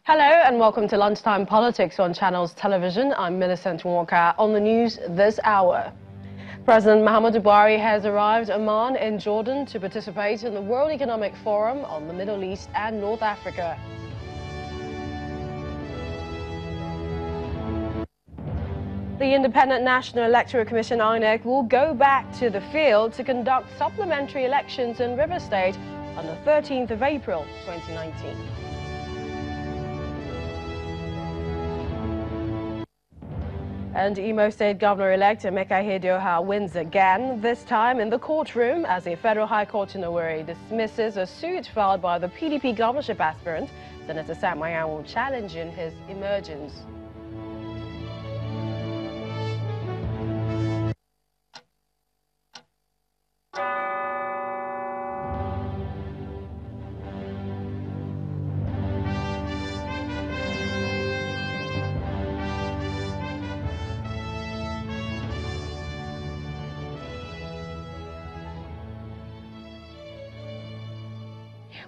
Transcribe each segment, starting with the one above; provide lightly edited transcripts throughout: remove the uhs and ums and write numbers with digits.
Hello and welcome to Lunchtime Politics on Channels Television. I'm Millicent Walker. On the news this hour, President Muhammadu Buhari has arrived Amman in Jordan to participate in the World Economic Forum on the Middle East and North Africa. The Independent National Electoral Commission INEC will go back to the field to conduct supplementary elections in River State on the 13th of April 2019. And Imo State Governor-elect Emeka Ihedioha wins again, this time in the courtroom as the Federal High Court in Owerri dismisses a suit filed by the PDP governorship aspirant, Senator Sam Anyanwu, challenging his emergence.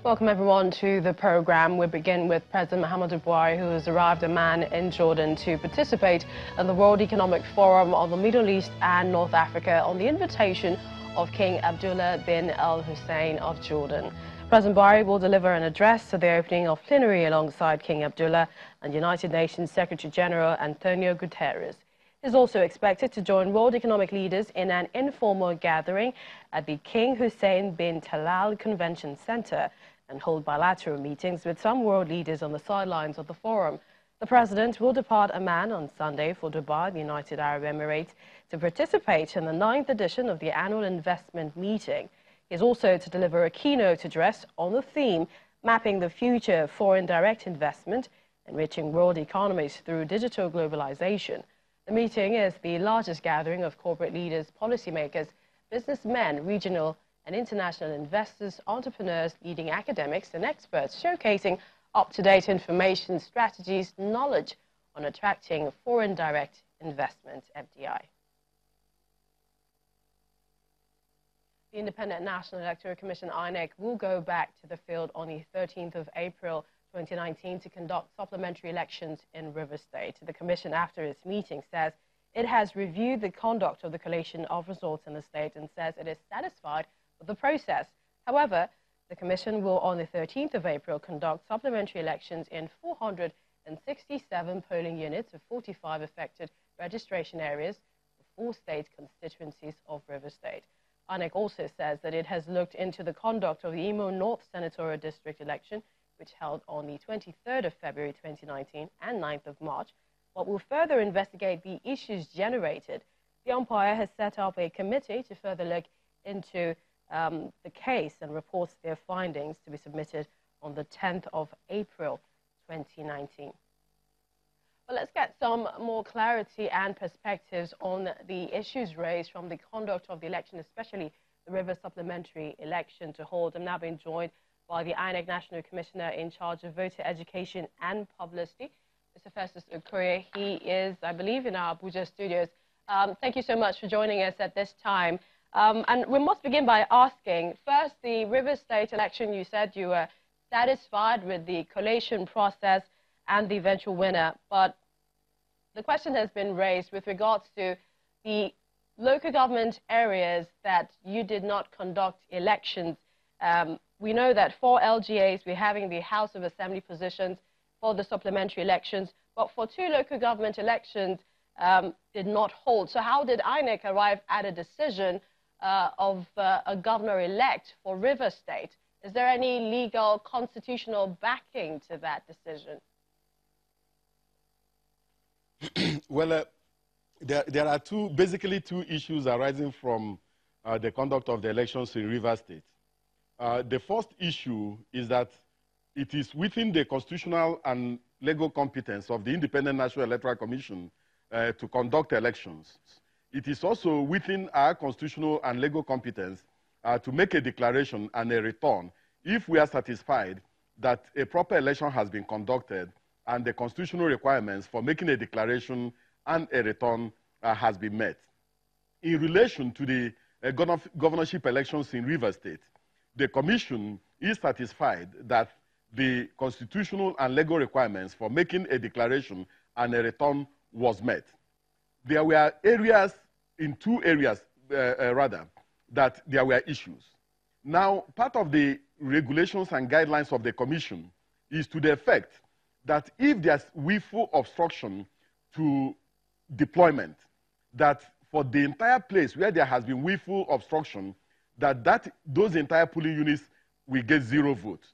Welcome everyone to the program. We begin with President Muhammadu Buhari, who has arrived Amman in Jordan to participate in the World Economic Forum on the Middle East and North Africa on the invitation of King Abdullah bin Al Hussein of Jordan. President Buhari will deliver an address to the opening of plenary alongside King Abdullah and United Nations Secretary General Antonio Guterres. He is also expected to join world economic leaders in an informal gathering at the King Hussein bin Talal Convention Center and hold bilateral meetings with some world leaders on the sidelines of the forum. The president will depart Amman on Sunday for Dubai, the United Arab Emirates, to participate in the 9th edition of the annual investment meeting. He is also to deliver a keynote address on the theme, Mapping the Future of Foreign Direct Investment, Enriching World Economies Through Digital Globalization. The meeting is the largest gathering of corporate leaders, policymakers, businessmen, regional and international investors, entrepreneurs, leading academics and experts, showcasing up-to-date information, strategies, knowledge on attracting foreign direct investment, FDI. The Independent National Electoral Commission, INEC, will go back to the field on the 13th of April 2019 to conduct supplementary elections in River State. The Commission, after its meeting, says it has reviewed the conduct of the collation of results in the state and says it is satisfied with the process. However, the Commission will on the 13th of April conduct supplementary elections in 467 polling units of 45 affected registration areas for 4 state constituencies of River State. INEC also says that it has looked into the conduct of the Imo North Senatorial District election, which held on the 23rd of February 2019 and 9th of March, but will further investigate the issues generated. The umpire has set up a committee to further look into the case and reports their findings to be submitted on the 10th of April 2019. Well, let's get some more clarity and perspectives on the issues raised from the conduct of the election, especially the River supplementary election to hold. I'm now being joined by the INEC National Commissioner in charge of voter education and publicity, Mr. Festus Okoye. He is, I believe, in our Abuja studios. Thank you so much for joining us at this time. And we must begin by asking, first, the River State election, you said you were satisfied with the collation process and the eventual winner, but the question has been raised with regards to the local government areas that you did not conduct elections. We know that 4 LGAs, we're having the House of Assembly positions for the supplementary elections, but for 2 local government elections did not hold. So how did INEC arrive at a decision of a governor-elect for River State? Is there any legal, constitutional backing to that decision? Well, there are basically two issues arising from the conduct of the elections in River State. The first issue is that it is within the constitutional and legal competence of the Independent National Electoral Commission to conduct elections. It is also within our constitutional and legal competence to make a declaration and a return if we are satisfied that a proper election has been conducted and the constitutional requirements for making a declaration and a return has been met. In relation to the governorship elections in River State, the Commission is satisfied that the constitutional and legal requirements for making a declaration and a return was met. There were areas, in two areas rather, that there were issues. Now, part of the regulations and guidelines of the Commission is to the effect that if there's willful obstruction to deployment, that for the entire place where there has been willful obstruction, those entire polling units will get 0 votes.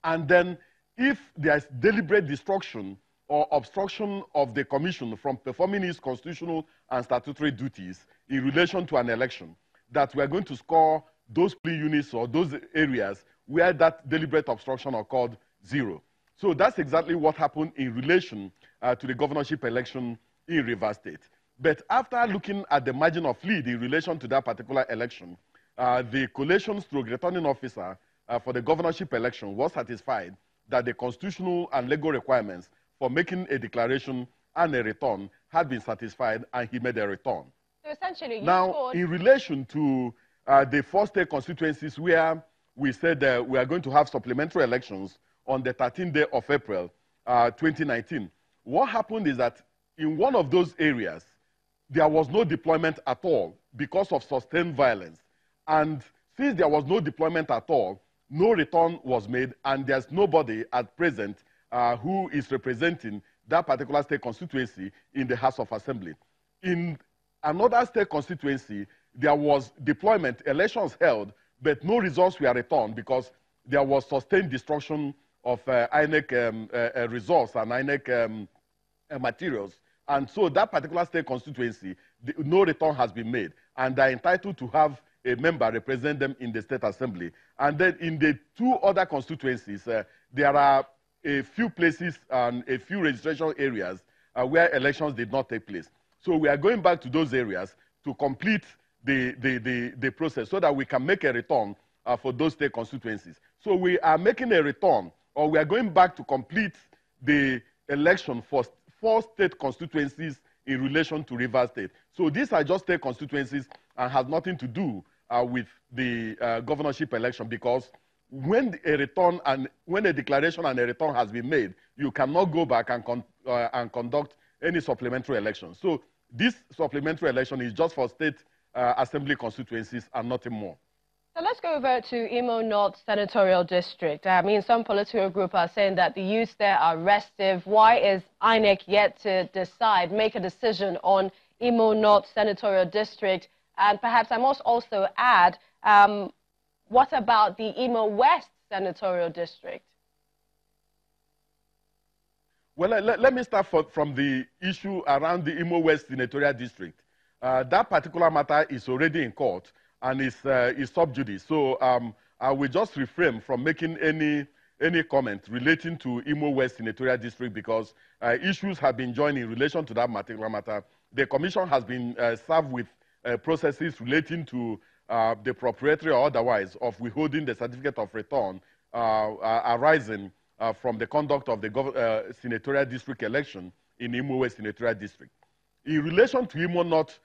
And then if there's deliberate destruction or obstruction of the Commission from performing its constitutional and statutory duties in relation to an election, that we're going to score those polling units or those areas where that deliberate obstruction occurred 0. So that's exactly what happened in relation to the governorship election in Rivers State. But after looking at the margin of lead in relation to that particular election, the collation/returning officer for the governorship election was satisfied that the constitutional and legal requirements for making a declaration and a return had been satisfied, and he made a return. So essentially, now, in relation to the 4 state constituencies where we said we are going to have supplementary elections on the 13th day of April 2019, what happened is that in one of those areas, there was no deployment at all because of sustained violence. And since there was no deployment at all, no return was made, and there's nobody at present who is representing that particular state constituency in the House of Assembly. In another state constituency, there was deployment, elections held, but no results were returned because there was sustained destruction of INEC results and INEC materials. And so that particular state constituency, no return has been made, and they're entitled to have a member represent them in the State Assembly. And then in the 2 other constituencies, there are a few places and a few registration areas where elections did not take place. So we are going back to those areas to complete the process so that we can make a return for those state constituencies. So we are making a return, or we are going back to complete the election for 4 state constituencies in relation to Rivers State. So these are just state constituencies and have nothing to do with the governorship election, because when a declaration and a return has been made, you cannot go back and conduct any supplementary election. So this supplementary election is just for state assembly constituencies and nothing more. So let's go over to Imo North Senatorial District. I mean, some political groups are saying that the youths there are restive. Why is INEC yet to make a decision on Imo North Senatorial District? And perhaps I must also add, what about the Imo West Senatorial District? Well, let me start from the issue around the Imo West Senatorial District. That particular matter is already in court and is sub judice. So I will just refrain from making any comment relating to Imo West Senatorial District, because issues have been joined in relation to that particular matter. The Commission has been served with processes relating to the proprietary or otherwise of withholding the certificate of return arising from the conduct of the senatorial district election in Imo West Senatorial District. In relation to Imo North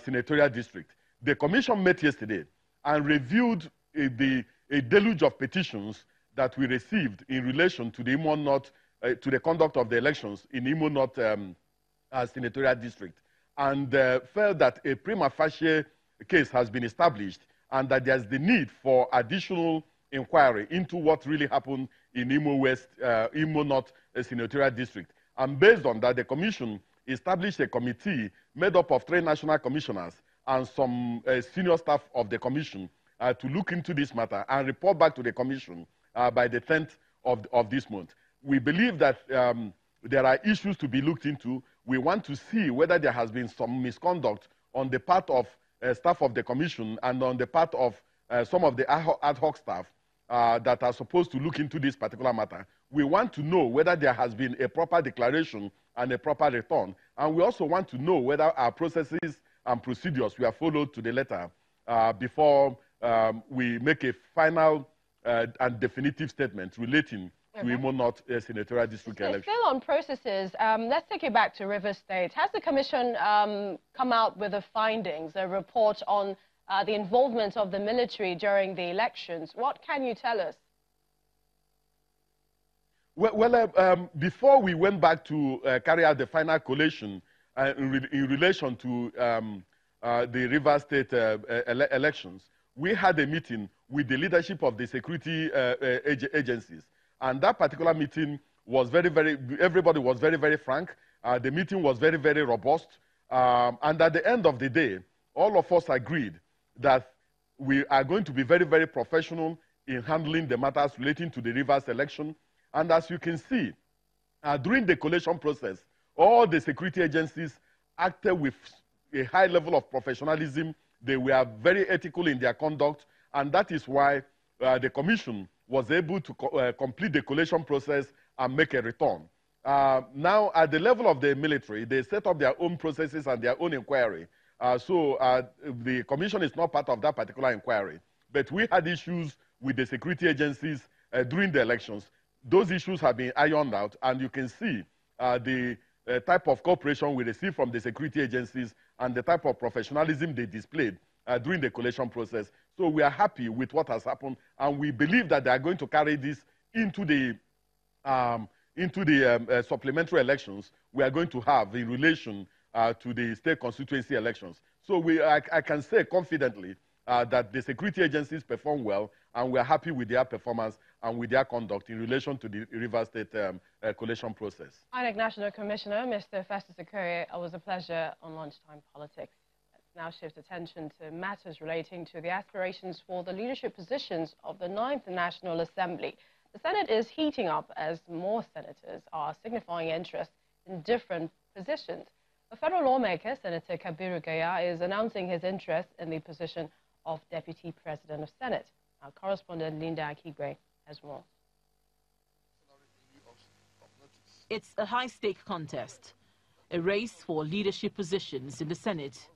Senatorial District, the Commission met yesterday and reviewed a deluge of petitions that we received in relation to the Imo North, to the conduct of the elections in Imo North Senatorial District, and felt that a prima facie case has been established and that there's the need for additional inquiry into what really happened in Imo North Senatorial District. And based on that, the Commission established a committee made up of 3 national commissioners and some senior staff of the Commission to look into this matter and report back to the Commission by the 10th of this month. We believe that there are issues to be looked into. We want to see whether there has been some misconduct on the part of staff of the Commission and on the part of some of the ad hoc staff that are supposed to look into this particular matter. We want to know whether there has been a proper declaration and a proper return. And we also want to know whether our processes and procedures were followed to the letter before we make a final and definitive statement relating to Imo North Senatorial District election. Still on processes, let's take it back to Rivers State. Has the Commission come out with the findings, a report on the involvement of the military during the elections? What can you tell us? Before we went back to carry out the final collation in relation to the Rivers State elections, we had a meeting with the leadership of the security agencies. And that particular meeting was everybody was very frank. The meeting was very robust. And at the end of the day, all of us agreed that we are going to be very professional in handling the matters relating to the Rivers election. And as you can see, during the collation process, all the security agencies acted with a high level of professionalism. They were very ethical in their conduct, and that is why the commission was able to complete the collation process and make a return. Now, at the level of the military, they set up their own processes and their own inquiry. So the commission is not part of that particular inquiry. But we had issues with the security agencies during the elections. Those issues have been ironed out, and you can see the type of cooperation we received from the security agencies and the type of professionalism they displayed during the collation process. So we are happy with what has happened, and we believe that they are going to carry this into the supplementary elections we are going to have in relation to the state constituency elections. So I can say confidently that the security agencies perform well, and we are happy with their performance and with their conduct in relation to the Rivers State collation process. INEC National Commissioner, Mr. Festus Okoye, it was a pleasure on Lunchtime Politics. Let's now shift attention to matters relating to the aspirations for the leadership positions of the 9th National Assembly. The Senate is heating up as more senators are signifying interest in different positions. A federal lawmaker, Senator Kabiru Gaya, is announcing his interest in the position of Deputy President of Senate. Our correspondent Linda Akigwe has more. It's a high-stake contest, a race for leadership positions in the Senate.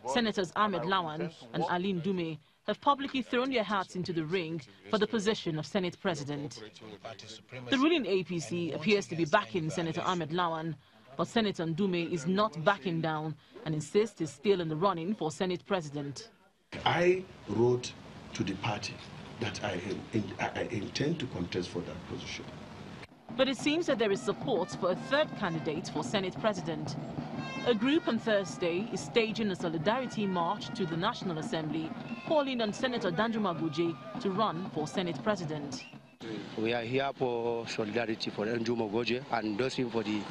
Senators Ahmed Lawan and Aline Dume have publicly thrown their hats into the ring for the position of Senate President. The ruling APC appears to be backing Senator Ahmed Lawan, but Senator Ndume is not backing down and insists he's still in the running for Senate President. I wrote to the party that I intend to contest for that position. But it seems that there is support for a third candidate for Senate President. A group on Thursday is staging a solidarity march to the National Assembly, calling on Senator Danjuma Goje to run for Senate President. We are here for solidarity for Danjuma Goje and endorsing for the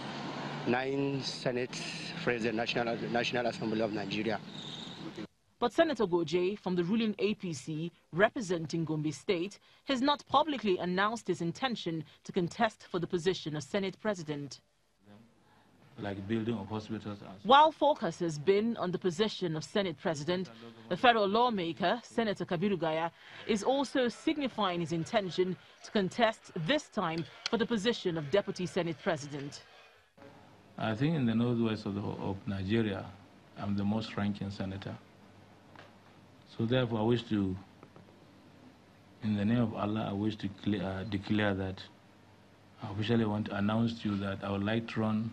9th Senate President National Assembly of Nigeria. But Senator Goje from the ruling APC representing Gombe State has not publicly announced his intention to contest for the position of Senate President. Like building of hospitals. While focus has been on the position of Senate President, the federal lawmaker, Senator Kabiru Gaya, is also signifying his intention to contest this time for the position of Deputy Senate President. I think in the northwest of Nigeria, I'm the most ranking senator. So therefore, I wish to, in the name of Allah, I wish to declare that I officially want to announce to you that I would like to run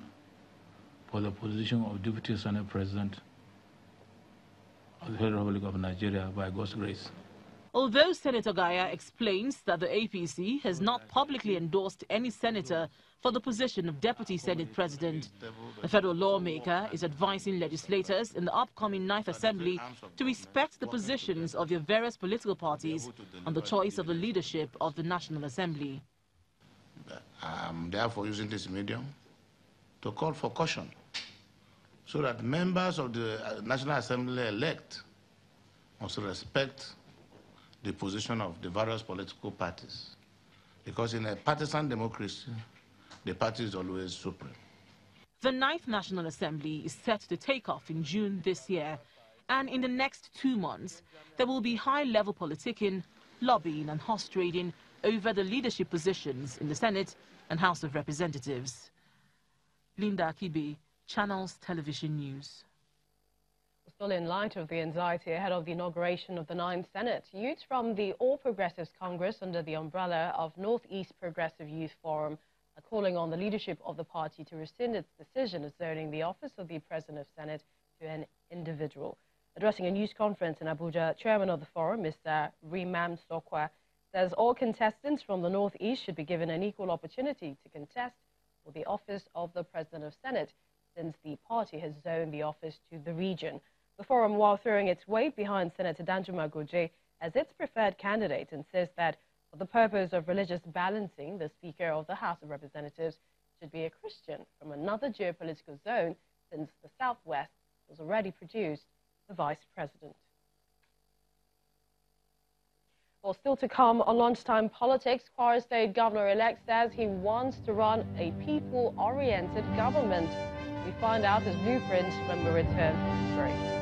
for the position of Deputy Senate President of the Federal Republic of Nigeria by God's grace. Although Senator Gaya explains that the APC has not publicly endorsed any senator for the position of Deputy Senate President, the federal lawmaker is advising legislators in the upcoming 9th Assembly to respect the positions of their various political parties on the choice of the leadership of the National Assembly. I'm therefore using this medium to call for caution so that members of the National Assembly elect must respect the position of the various political parties. Because in a partisan democracy, the party is always supreme. The 9th National Assembly is set to take off in June this year, and in the next 2 months, there will be high-level politicking, lobbying and horse trading over the leadership positions in the Senate and House of Representatives. Linda Akibe, Channels Television News. Still in light of the anxiety ahead of the inauguration of the 9th Senate, youths from the All Progressives Congress under the umbrella of Northeast Progressive Youth Forum are calling on the leadership of the party to rescind its decision of zoning the office of the President of Senate to an individual. Addressing a news conference in Abuja, Chairman of the forum, Mr. Rimam Sokwa, says all contestants from the Northeast should be given an equal opportunity to contest for the office of the President of Senate, since the party has zoned the office to the region. The forum, while throwing its weight behind Senator Danjuma Goje as its preferred candidate, insists that for the purpose of religious balancing, the Speaker of the House of Representatives should be a Christian from another geopolitical zone, since the Southwest has already produced the Vice President. Well, still to come on Lunchtime Politics, Kwara State Governor-elect says he wants to run a people-oriented government. We find out his blueprint when we return from break.